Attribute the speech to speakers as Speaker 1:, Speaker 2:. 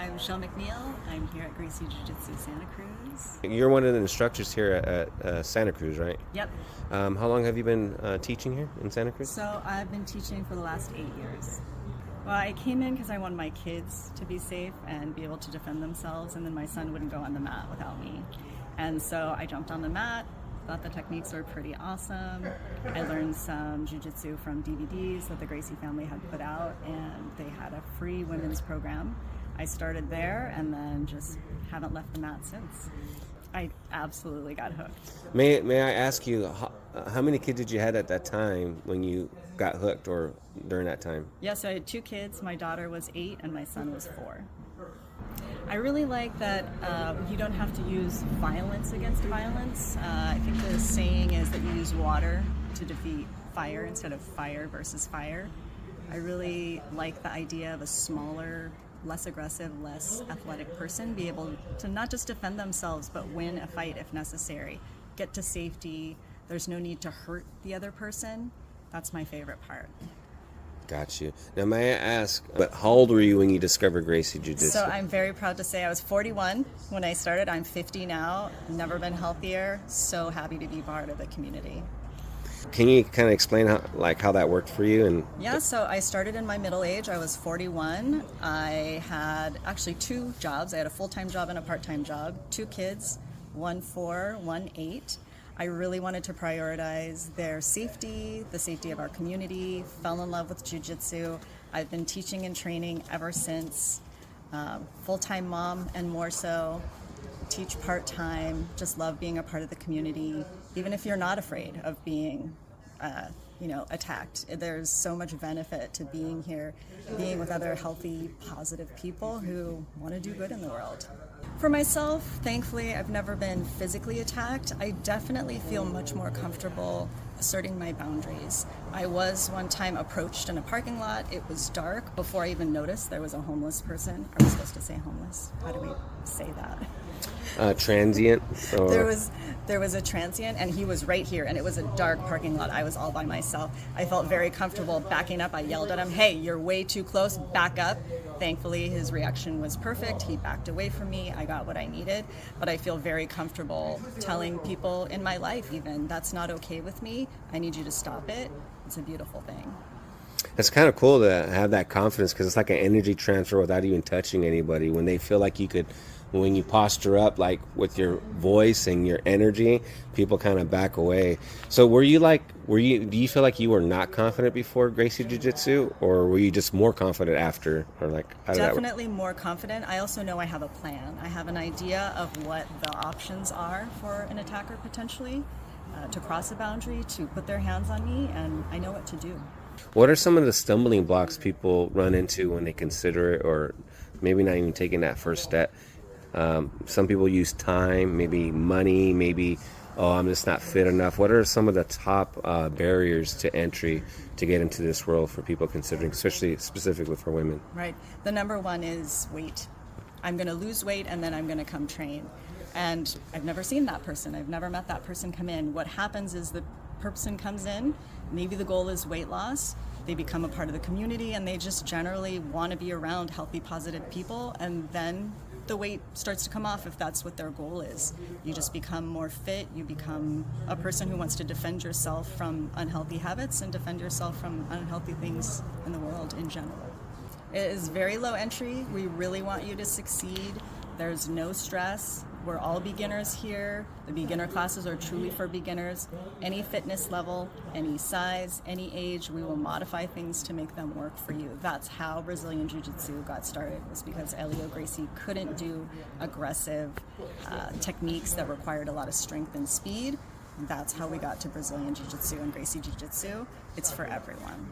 Speaker 1: I'm Michelle McNeil. I'm here at Gracie Jiu-Jitsu Santa Cruz.
Speaker 2: You're one of the instructors here at Santa Cruz, right?
Speaker 1: Yep.
Speaker 2: How long have you been teaching here in Santa Cruz?
Speaker 1: So I've been teaching for the last 8 years. Well, I came in because I wanted my kids to be safe and be able to defend themselves, and then my son wouldn't go on the mat without me. And so I jumped on the mat, thought the techniques were pretty awesome. I learned some jiu-jitsu from DVDs that the Gracie family had put out, and they had a free women's program. I started there and then just haven't left the mat since. I absolutely got hooked.
Speaker 2: May I ask you, how many kids did you have at that time when you got hooked, or during that time?
Speaker 1: Yeah, so I had 2 kids. My daughter was 8 and my son was 4. I really like that you don't have to use violence against violence. I think the saying is that you use water to defeat fire instead of fire versus fire. I really like the idea of a smaller, less aggressive, less athletic person be able to not just defend themselves, but win a fight if necessary. Get to safety. There's no need to hurt the other person. That's my favorite part.
Speaker 2: Got you. Now, may I ask, but how old were you when you discovered Gracie Jiu-Jitsu?
Speaker 1: So I'm very proud to say I was 41 when I started. I'm 50 now. Never been healthier. So happy to be part of the community.
Speaker 2: Can you kind of explain how that worked for you? And
Speaker 1: Yeah, so I started in my middle age. I was 41. I had actually 2 jobs. I had a full-time job and a part-time job. 2 kids, one 4, one 8. I really wanted to prioritize their safety, the safety of our community, fell in love with jiu-jitsu. I've been teaching and training ever since. Full-time mom and more so. Teach part-time, just love being a part of the community, even if you're not afraid of being attacked. There's so much benefit to being here, being with other healthy, positive people who want to do good in the world. For myself, thankfully, I've never been physically attacked. I definitely feel much more comfortable asserting my boundaries. I was one time approached in a parking lot. It was dark. Before I even noticed there was a homeless person. Are we supposed to say homeless? How do we say that?
Speaker 2: Transient? Or...
Speaker 1: There was a transient, and he was right here, and it was a dark parking lot. I was all by myself. I felt very comfortable backing up. I yelled at him, "Hey, you're way too close, back up." Thankfully, his reaction was perfect. He backed away from me. I got what I needed, but I feel very comfortable telling people in my life even, that's not okay with me. I need you to stop it. It's a beautiful thing.
Speaker 2: It's kind of cool to have that confidence, because it's like an energy transfer without even touching anybody. When they feel like you could, when you posture up, like with your voice and your energy, people kind of back away. So do you feel like you were not confident before Gracie Jiu-Jitsu, or were you just more confident after, or how did that work?
Speaker 1: Definitely more confident. I also know I have a plan. I have an idea of what the options are for an attacker potentially, to cross a boundary, to put their hands on me, and I know what to do.
Speaker 2: What are some of the stumbling blocks people run into when they consider it, or maybe not even taking that first step? Some people use time, maybe money, maybe, I'm just not fit enough. What are some of the top barriers to entry to get into this world for people considering, especially specifically for women?
Speaker 1: Right. The number one is weight. I'm going to lose weight and then I'm going to come train. And I've never seen that person. I've never met that person come in. What happens is the person comes in, maybe the goal is weight loss. They become a part of the community and they just generally want to be around healthy, positive people, and then the weight starts to come off if that's what their goal is. You just become more fit. You become a person who wants to defend yourself from unhealthy habits and defend yourself from unhealthy things in the world in general. It is very low entry. We really want you to succeed. There's no stress. We're all beginners here. The beginner classes are truly for beginners. Any fitness level, any size, any age, we will modify things to make them work for you. That's how Brazilian Jiu-Jitsu got started, was because Elio Gracie couldn't do aggressive techniques that required a lot of strength and speed. That's how we got to Brazilian Jiu-Jitsu and Gracie Jiu-Jitsu. It's for everyone.